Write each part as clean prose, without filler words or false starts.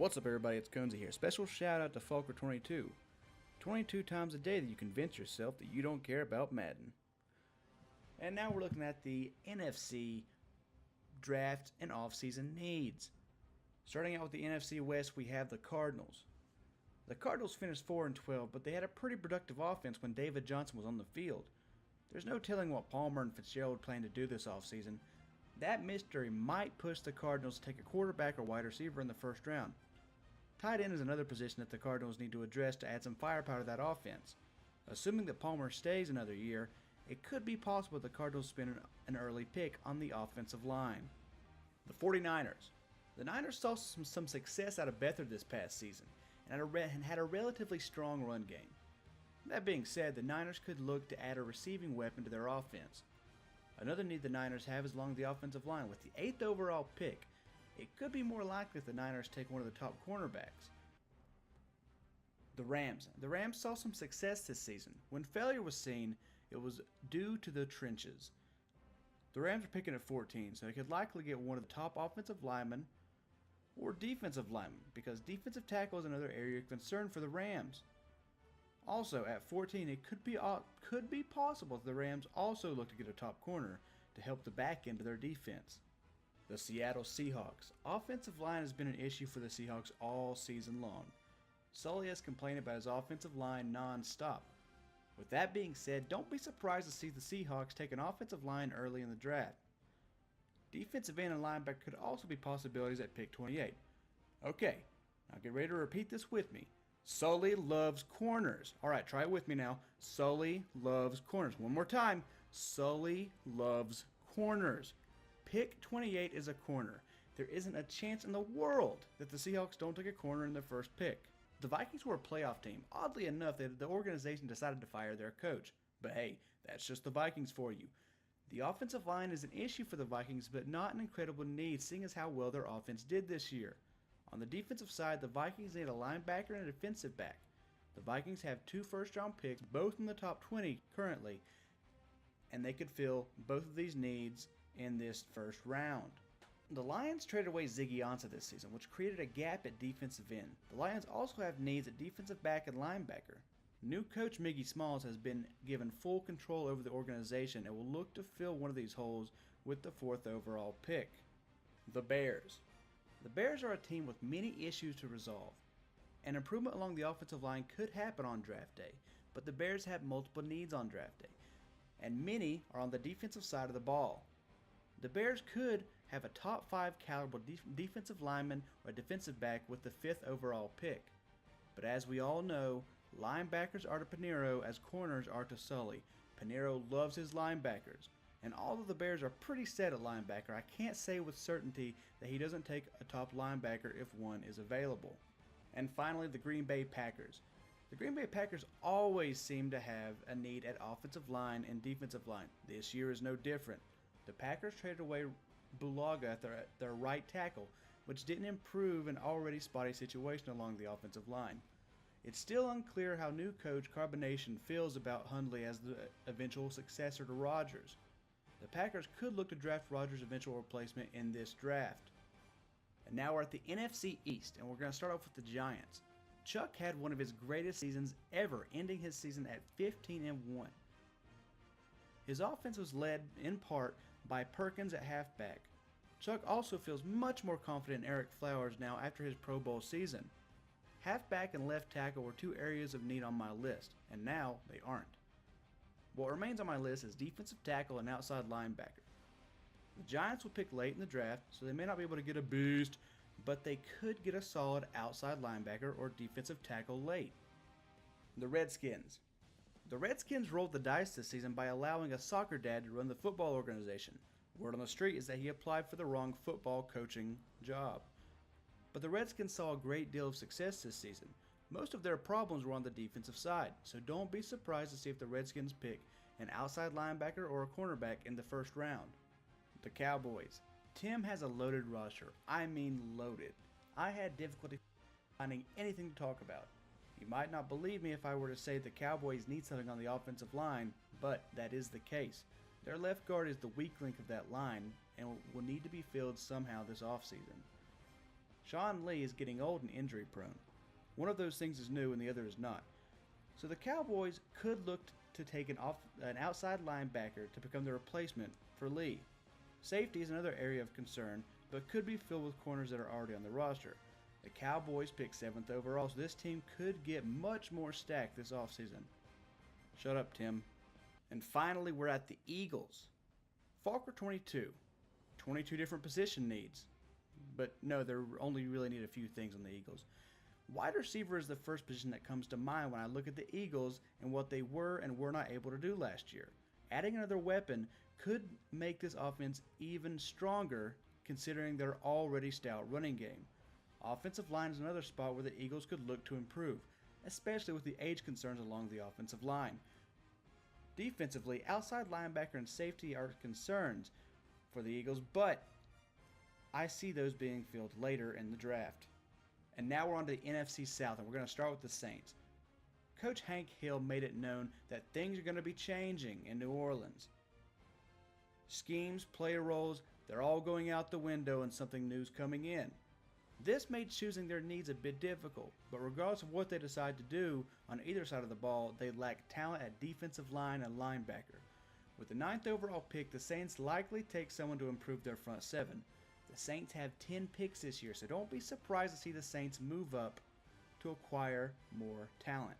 What's up, everybody? It's Conesy here. Special shout out to Falker22. 22 times a day that you convince yourself that you don't care about Madden. And now we're looking at the NFC draft and offseason needs. Starting out with the NFC West, we have the Cardinals. The Cardinals finished 4-12, but they had a pretty productive offense when David Johnson was on the field. There's no telling what Palmer and Fitzgerald plan to do this offseason. That mystery might push the Cardinals to take a quarterback or wide receiver in the first round. Tight end is another position that the Cardinals need to address to add some firepower to that offense. Assuming that Palmer stays another year, it could be possible the Cardinals spend an early pick on the offensive line. The 49ers. The Niners saw some success out of Beathard this past season and had a relatively strong run game. That being said, the Niners could look to add a receiving weapon to their offense. Another need the Niners have is along the offensive line. With the 8th overall pick, it could be more likely if the Niners take one of the top cornerbacks. The Rams. The Rams saw some success this season. When failure was seen, it was due to the trenches. The Rams are picking at 14, so they could likely get one of the top offensive linemen or defensive linemen, because defensive tackle is another area of concern for the Rams. Also, at 14, it could be possible that the Rams also look to get a top corner to help the back end of their defense. The Seattle Seahawks. Offensive line has been an issue for the Seahawks all season long. Sully has complained about his offensive line non-stop. With that being said, don't be surprised to see the Seahawks take an offensive line early in the draft. Defensive end and linebacker could also be possibilities at pick 28. Okay, now get ready to repeat this with me. Sully loves corners. Alright, try it with me now. Sully loves corners. One more time. Sully loves corners. Pick 28 is a corner. There isn't a chance in the world that the Seahawks don't take a corner in their first pick. The Vikings were a playoff team. Oddly enough, the organization decided to fire their coach. But hey, that's just the Vikings for you. The offensive line is an issue for the Vikings, but not an incredible need, seeing as how well their offense did this year. On the defensive side, the Vikings need a linebacker and a defensive back. The Vikings have 2 first-round picks, both in the top 20 currently, and they could fill both of these needs in this first round. The Lions traded away Ziggy Ansah this season, which created a gap at defensive end. The Lions also have needs at defensive back and linebacker. New coach Miggy Smalls has been given full control over the organization and will look to fill one of these holes with the 4th overall pick. The Bears. The Bears are a team with many issues to resolve. An improvement along the offensive line could happen on draft day, but the Bears have multiple needs on draft day, and many are on the defensive side of the ball. The Bears could have a top 5 caliber defensive lineman or defensive back with the 5th overall pick. But as we all know, linebackers are to Pinheiro as corners are to Sully. Pinheiro loves his linebackers. And although the Bears are pretty set at linebacker, I can't say with certainty that he doesn't take a top linebacker if one is available. And finally, the Green Bay Packers. The Green Bay Packers always seem to have a need at offensive line and defensive line. This year is no different. The Packers traded away Bulaga at their right tackle, which didn't improve an already spotty situation along the offensive line. It's still unclear how new coach Carbonation feels about Hundley as the eventual successor to Rodgers. The Packers could look to draft Rodgers' eventual replacement in this draft. And now we're at the NFC East, and we're going to start off with the Giants. Chuck had one of his greatest seasons ever, ending his season at 15-1. His offense was led in part by Perkins at halfback. Chuck also feels much more confident in Eric Flowers now after his Pro Bowl season. Halfback and left tackle were 2 areas of need on my list, and now they aren't. What remains on my list is defensive tackle and outside linebacker. The Giants will pick late in the draft, so they may not be able to get a beast, but they could get a solid outside linebacker or defensive tackle late. The Redskins. The Redskins rolled the dice this season by allowing a soccer dad to run the football organization. Word on the street is that he applied for the wrong football coaching job. But the Redskins saw a great deal of success this season. Most of their problems were on the defensive side, so don't be surprised to see if the Redskins pick an outside linebacker or a cornerback in the first round. The Cowboys. Tim has a loaded roster. I mean loaded. I had difficulty finding anything to talk about. You might not believe me if I were to say the Cowboys need something on the offensive line, but that is the case. Their left guard is the weak link of that line and will need to be filled somehow this offseason. Sean Lee is getting old and injury prone. One of those things is new and the other is not. So the Cowboys could look to take an outside linebacker to become the replacement for Lee. Safety is another area of concern, but could be filled with corners that are already on the roster. The Cowboys picked 7th overall, so this team could get much more stacked this offseason. Shut up, Tim. And finally, we're at the Eagles. Falker 22. 22 different position needs. But no, they only really need a few things on the Eagles. Wide receiver is the first position that comes to mind when I look at the Eagles and what they were and were not able to do last year. Adding another weapon could make this offense even stronger considering their already stout running game. Offensive line is another spot where the Eagles could look to improve, especially with the age concerns along the offensive line. Defensively, outside linebacker and safety are concerns for the Eagles, but I see those being filled later in the draft. And now we're on to the NFC South, and we're going to start with the Saints. Coach Hank Hill made it known that things are going to be changing in New Orleans. Schemes, player roles, they're all going out the window and something new's coming in. This made choosing their needs a bit difficult, but regardless of what they decide to do on either side of the ball, they lack talent at defensive line and linebacker. With the 9th overall pick, the Saints likely take someone to improve their front seven. The Saints have 10 picks this year, so don't be surprised to see the Saints move up to acquire more talent.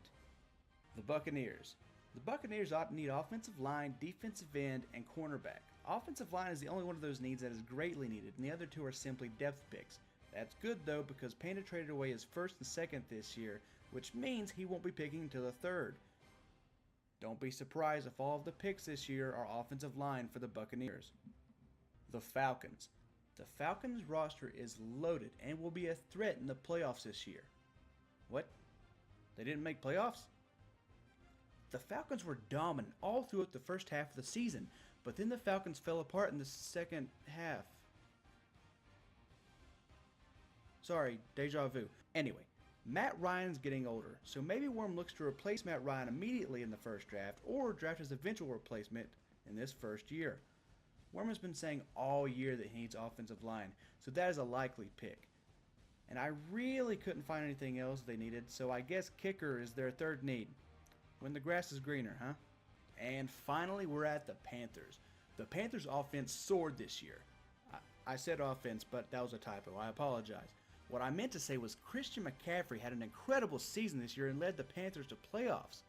The Buccaneers. The Buccaneers need offensive line, defensive end, and cornerback. Offensive line is the only one of those needs that is greatly needed, and the other two are simply depth picks. That's good though, because Panda traded away his 1st and 2nd this year, which means he won't be picking until the 3rd. Don't be surprised if all of the picks this year are offensive line for the Buccaneers. The Falcons. The Falcons roster is loaded and will be a threat in the playoffs this year. What? They didn't make playoffs? The Falcons were dominant all throughout the first half of the season, but then the Falcons fell apart in the second half. Sorry, deja vu. Anyway, Matt Ryan's getting older, so maybe Worm looks to replace Matt Ryan immediately in the first draft or draft his eventual replacement in this first year. Worm has been saying all year that he needs offensive line, so that is a likely pick. And I really couldn't find anything else they needed, so I guess kicker is their 3rd need. When the grass is greener, huh? And finally, we're at the Panthers. The Panthers' offense soared this year. I said offense, but that was a typo. I apologize. What I meant to say was Christian McCaffrey had an incredible season this year and led the Panthers to playoffs.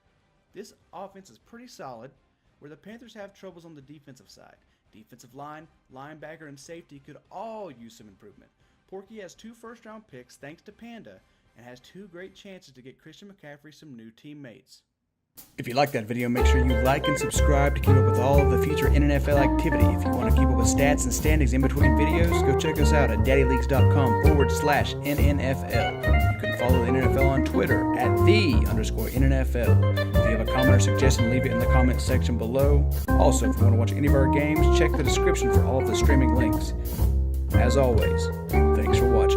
This offense is pretty solid, where the Panthers have troubles on the defensive side. Defensive line, linebacker, and safety could all use some improvement. Porky has 2 first-round picks thanks to Panda and has 2 great chances to get Christian McCaffrey some new teammates. If you like that video, make sure you like and subscribe to keep up with all of the future NNFL activity. If you want to keep up with stats and standings in between videos, go check us out at daddyleagues.com/NNFL. You can follow the NNFL on Twitter at @the_NNFL. If you have a comment or suggestion, leave it in the comments section below. Also, if you want to watch any of our games, check the description for all of the streaming links. As always, thanks for watching.